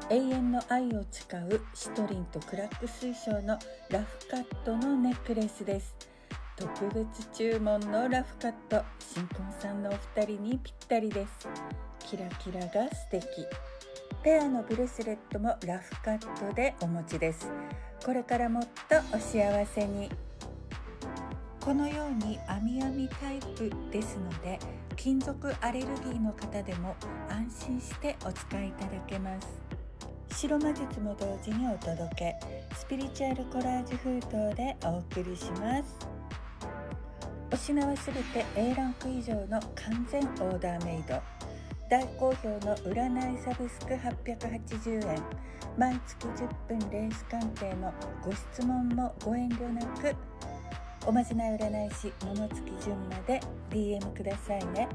永遠の愛を誓うシトリンとクラック水晶のラフカットのネックレスです。特別注文のラフカット、新婚さんのお二人にぴったりです。キラキラが素敵。ペアのブレスレットもラフカットでお持ちです。これからもっとお幸せに。このように編みタイプですので、金属アレルギーの方でも安心してお使いいただけます。白魔術も同時にお届け、スピリチュアルコラージュ封筒でお送りします。お品はすべて A ランク以上の完全オーダーメイド。大好評の占いサブスク880円。毎月10分レース鑑定のご質問もご遠慮なく。おまじない占い師桃月純まで DM くださいね。